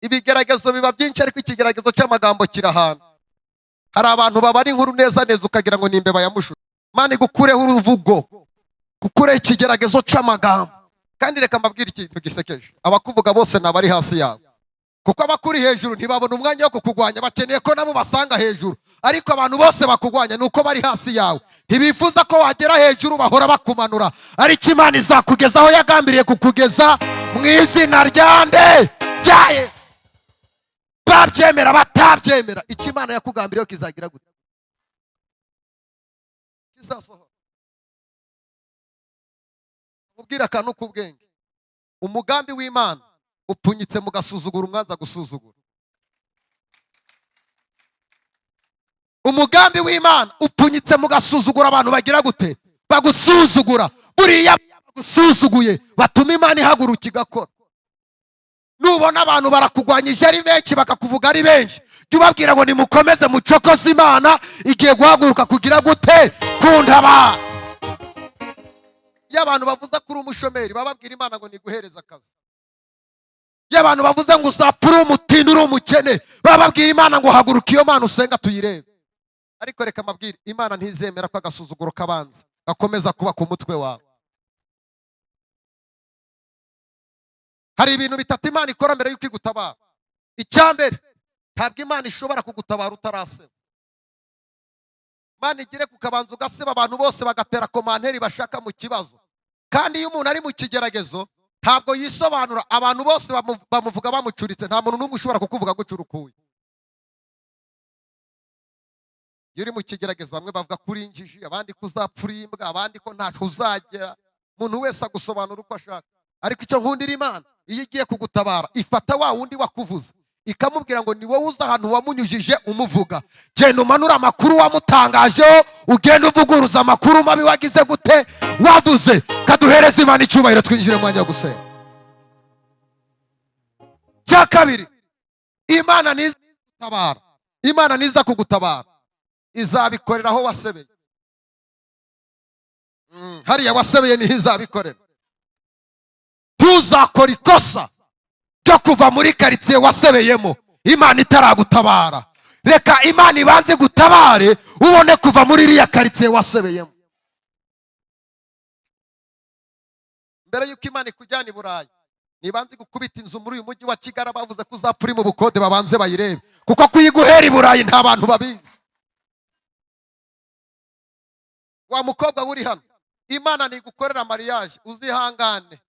ibigeragezo biba byinshi ariko ikigeragezo cy'amagambo kirahana. Hari abantu babari inkuru neza neza ukagira ngo ni imbeba yamushutse. Imana igukureho uruvugo, gukureho ikigeragezo cy'amagambo. Kandi reka mbabwire ikintu gisekeje, abakuvuga bose nabari hasi yawe, kuko abakuri hejuru ntibabona umwanya wo kukugwanya, bakeneye ko nabo basanga hejuru. Ariko abantu bose bakugwanya nuko bari hasi yawe, ntibifuza ko wagera hejuru, bahora bakumanura. Ariko Imana izakugezaho yagambiriye kukugeza mu izina ryande ryaye. Babyemera batabyemera, icyo Imana yakugambiriyeho kizagira gute? Kizasohora. Mubwira akantu k'ubwenge, umugambi w'Imana upfunyitse mu gasuzuguro umwanza gusuzugura. Umugambi w'Imana upfunyitse mu gasuzuguro abantu bagira gute? Bagusuzugura. Buriya bagusuzuguye batuma Imana ihaguruka igakora. Nubona abantu barakugwanyije ari benshi bakakuvuga ari benshi, jya ubabwira ngo nimukomeze mucokoze Imana igiye guhaguruka kugira gute? Kuntabara. Iyo abantu bavuze kuri umushomeri bababwira Imana ngo niguhereza akazi. Iyo abantu bavuze ngo uzapfa uri umutindi uri umukene bababwira Imana ngo haguruka iyo Mana usenga tuyirebe. Ariko reka mabwire, Imana ntizemera ko agasuzuguro kabanza gakomeza kuba ku mutwe wawe. Hari ibintu bitatu Imana ikora mbere yuko igutabara. Icyambere, ntabwo Imana ishobora kugutabara utaraseba. Imana igire kukabanza ugaseba abantu bose bagatera komanteri bashaka mu kibazo. Kandi iyo umuntu ari mu kigeragezo ntabwo yisobanura, abantu bose bamuvuga bamucuritse, nta muntu n'umwe ushobora kukuvuga gucurukuye. Iyo uri mu kigeragezo bamwe bavuga kuri injiji, abandi kuzapfura imbwa, abandi ko ntaho uzagera. Umuntu wese agusobanura uko ashaka. Ariko icyo nkundira Imana, iyo igiye kugutabara ifata wa wundi wakuvuze ikamubwira ngo ni wowe uza ahantu wamunyujije umuvuga, genda umanura amakuru wamutangajeho, ugenda uvuguruza amakuru mabi wagize gute wavuze. Kaduhereze Imana icyubahiro, twinjire mu mwanya wo gusenga. Cya kabiri, Imana niza kugutabara. Imana niza kugutabara izabikorera aho wasebeye. Hariya wasebeye niho izabikorera. Ntuzakora ikosa ryo kuva muri karitsiye wasebeyemo Imana itaragutabara. Reka Imana ibanze gutabare ubone kuva muri iriya karitsiye wasebeyemo. Mbere yuko Imana ikujyana i Burayi, nibanze gukubita inzu muri uyu mujyi wa Kigali bavuze ko uzapfa uri mu bukode, babanze bayirebe, kuko kuyiguhera i Burayi nta bantu babizi. Wa mukobwa uri hano, Imana nigukorera mariage uzihangane,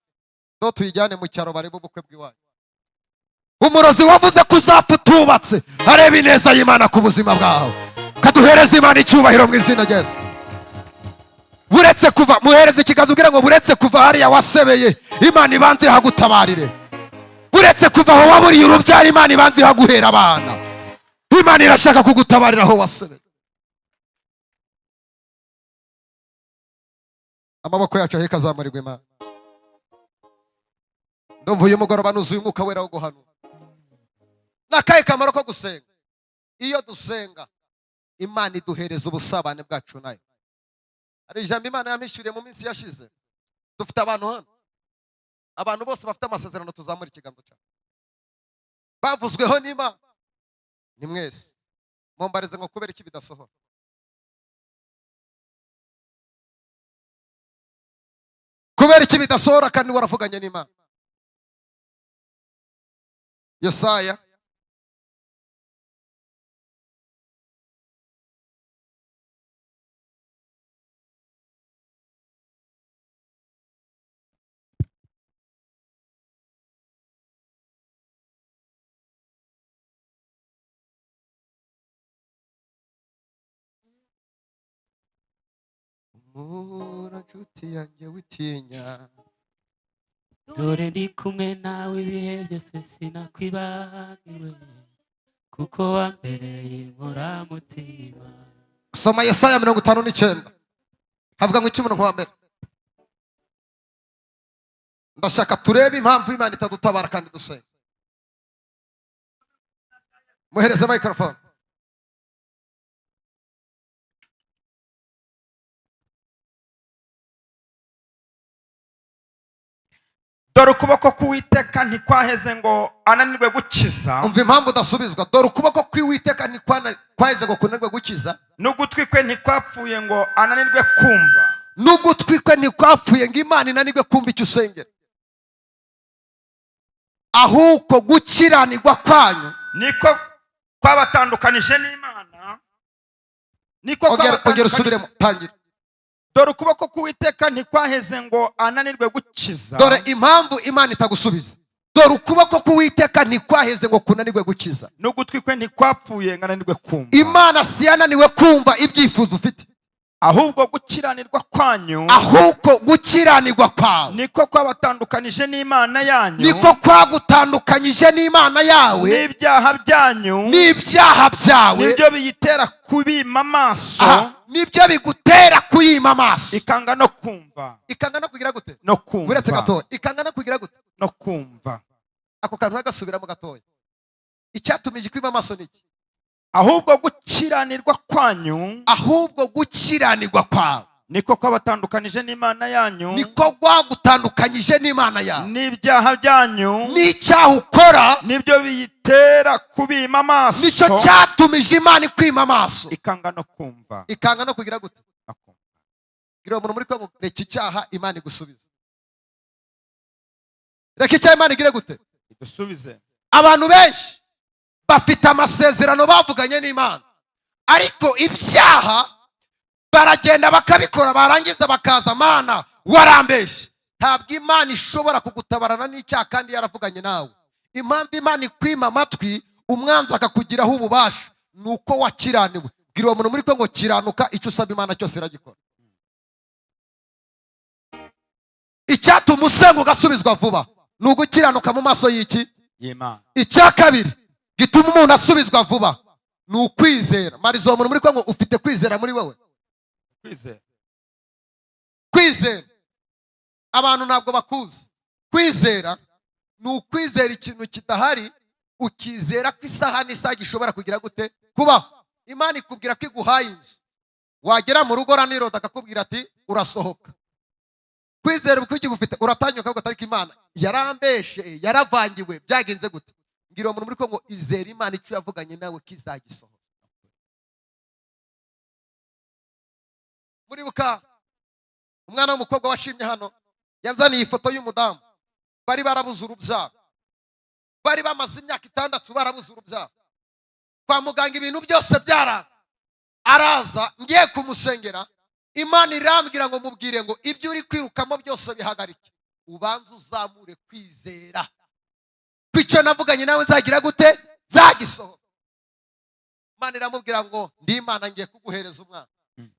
do tuyijyane mu cyaro barebe ubukwe bw'iwanyu. Umurozi wavuze ko uzapfa utubatse areba ineza y'Imana ku buzima bwawe. Kaduhereze Imana icyubahiro mu izina rya Yesu. Buretse kuva, muhereze ikiganza ubwira ngo buretse kuva hariya wasebeye Imana ibanze ihagutabarire. Buretse kuva aho waburiye urubyaro Imana ibanze ihaguhera abana. Imana irashaka kugutabarira aho wasebeye. Amaboko yacu aheka azamurirwa Imana. Ndumva uyu mugoroba nuzuye umwuka wera wo guhanura. Nakaye kamaro ko gusenga. Iyo dusenga Imana iduhereza ubusabane bwacu nayo. Hari ijambo Imana yamishuriye mu minsi yashize. Dufite abantu hano, abantu bose bafite amasezerano tuzamura ikiganza cyane. Bavuzweho n'Imana ni mwese. Mumbarize ngo kubera iki bidasohora. Kubera iki bidasohora kandi waravuganye n'Imana. Yesaya Mura nshuti yanjye witinya, dore ndi kumwe nawe ibihe byose sinakwibagiwe, kuko wambereye inkoramutima. soma Yesaya 59 havuga ngo iki umuntu wa mbere. Ndashaka turebe impamvu Imana itadutabara kandi dusenga. Muhereze microphone. dore ukuboko k'Uwiteka ntikwaheze ngo ananirwe gukiza, umva impamvu udasubizwa. Dore ukuboko kw'Uwiteka ntikwaheze ngo kunanirwe gukiza, n'ugutwi kwe ntikwapfuye ngo ananirwe kumva, n'ugutwi kwe ntikwapfuye ngo Imana inanirwe kumva icyo usengera. Ahubwo gukiranirwa kwanyu niko kwabatandukanije n'Imana, niko ongera usubiremo, tangira. dore ukuboko k'Uwiteka ntikwaheze ngo ananirwe gukiza. Dore impamvu Imana itagusubiza. Dore ukuboko k'Uwiteka ntikwaheze ngo kunanirwe gukiza, n'ugutwi kwe ntikwapfuye ngo ananirwe kumva. Imana si yananiwe kumva ibyifuzo ufite, ahubwo gukiranirwa kwanyu, ahubwo gukiranirwa kwawe niko kwabatandukanije n'Imana yanyu, niko kwagutandukanyije n'Imana yawe, n'ibyaha byanyu n'ibyaha byawe nibyo biyitera kubima amaso, nibyo bigutera kuyima amaso, ikanga no kumva. ikanga no kugira gute? No kumva. Uretse gatoya, ikanga no kugira gute? No kumva. Ako kantu agasubiramo gatoya. Icyatumije kwima amaso niki? ahubwo gukiranirwa kwanyu, ahubwo gukiranirwa kwawe niko kwabatandukanije n'Imana yanyu, niko gwagutandukanyije n'Imana yawe, n'ibyaha byanyu n'icyaha ukora nibyo biyitera kubima amaso, nicyo cyatumije Imana ikwima amaso, ikanga no kumva. ikanga no kugira gute? No kumva. Gira umuntu muri ko reka icyaha Imana igusubiza. Reka icyaha Imana igire gute? Idusubize. Abantu benshi bafite amasezerano bavuganye n'Imana, ariko ibyaha baragenda bakabikora, barangiza bakaza, Mana warambeshe. Ntabwo Imana ishobora kugutabarana n'icyaha kandi yaravuganye nawe. Impamvu Imana ikwima amatwi, umwanzi akakugiraho ububasha, nuko wakiraniwe. Bwira uwo muntu muri ko ngo kiranuka, icyo usaba Imana cyose iragikora. Icyatuma usenga ugasubizwa vuba ni ugukiranuka mu maso y'iki? Y'Imana. Icya kabiri gituma umuntu asubizwa vuba ni ukwizera. Marizo uwo muntu muri ko ngo ufite kwizera muri wowe? Kwizera. Kwizera abantu ntabwo bakuzi. Kwizera ni ukwizera ikintu kidahari, ukizera ko isaha n'isaha gishobora kugira gute? Kubaho. Imana ikubwira ko iguhaye inzu, wagera mu rugo raniroda akakubwira ati urasohoka. Kwizera ubukuki bufite, uratanyuka ugatarika Imana yarambeshe, yaravangiwe, byagenze gute? Ngira umuntu muri ko ngo izera Imana icyo yavuganye nawe kizagisohora. Muribuka umwana w'umukobwa washimye hano yanzaniye ifoto y'umudamu, bari barabuze urubyaro, bari bamaze imyaka 6 barabuze urubyaro, kwa muganga ibintu byose byaranze. Araza ngiye kumusengera, Imana irambwira ngo mubwire ngo ibyo uri kwirukamo byose bihagarike, ubanze uzamure kwizera kw'icyo navuganye nawe nzagira gute? Zagisohora. Imana iramubwira ngo ndi Imana ngiye kuguhereza umwana.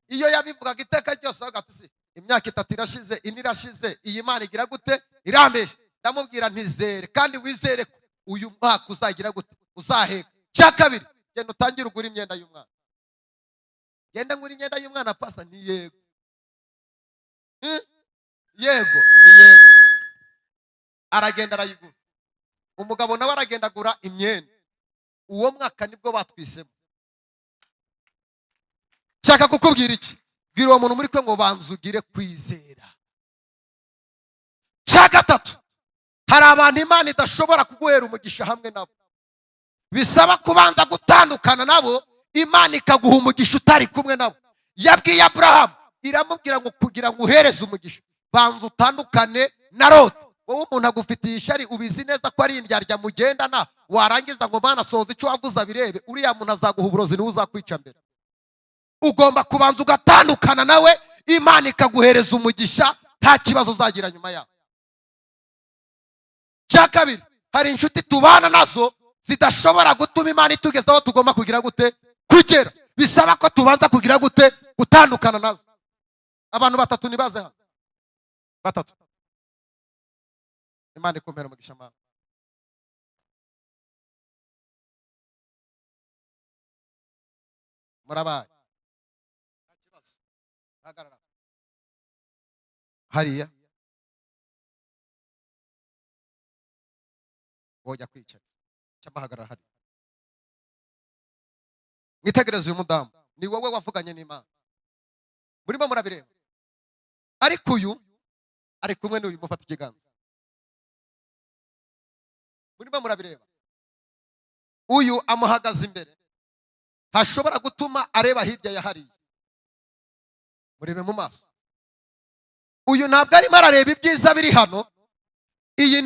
Iyo yabivugaga iteka ryose agatisi, imyaka 3 irashize, indi irashize, iyi Imana igira gute? Irambeshe. Ndamubwira ntizere kandi wizere ko uyu mwaka uzagira gute? Uzaheka. Cya kabiri, genda utangire ugura imyenda y'umwana. Genda ngura imyenda y'umwana pasa, ni yego. Yego, ni yego. Aragenda arayigura. Umugabo nawe aragenda agura imyenda. Uwo mwaka nibwo batwisemo. Shaka kukubwira iki? Bwira uwo muntu muri kwe ngo banzugire kwizera. Cya gatatu, hari abantu Imana idashobora kuguhera umugisha hamwe nabo, bisaba kubanza gutandukana nabo, Imana ikaguha umugisha utari kumwe nabo. Yabwiye Abrahamu, iramubwira ngo kugira ngo uhereze umugisha banza utandukane na Loti. Wowe umuntu agufitiye ishyari, ubizi neza ko ari indyarya mugendana, warangiza ngo Mana soza icyo wavuze abirebe, uriya muntu azaguha uburozi niwe uzakwica mbere. Ugomba kubanza ugatandukana nawe, Imana ikaguhereza umugisha, nta kibazo uzagira nyuma yawe. Cya kabiri, hari inshuti tubana nazo zidashobora gutuma Imana itugezaho tugomba kugira gute? Kugera. Bisaba ko tubanza kugira gute? Gutandukana nazo. Abantu 3 nibaze hano. 3. Imana ikumpera umugisha Mana. Murabaye. Hagarara. Hariya. Wojya kwicara. Cyangwa hagarara hariya. Mwitegereze uyu mudamu, ni wowe wavuganye n'Imana. Murimo murabireba. Ariko uyu ari kumwe n'uyu mufata ikiganza. murimo murabireba. Uyu amuhagaze imbere, ntashobora gutuma areba hirya ya hariya. Murebe mu maso. Uyu ntabwo arimo arareba ibyiza biri hano. Iyi ni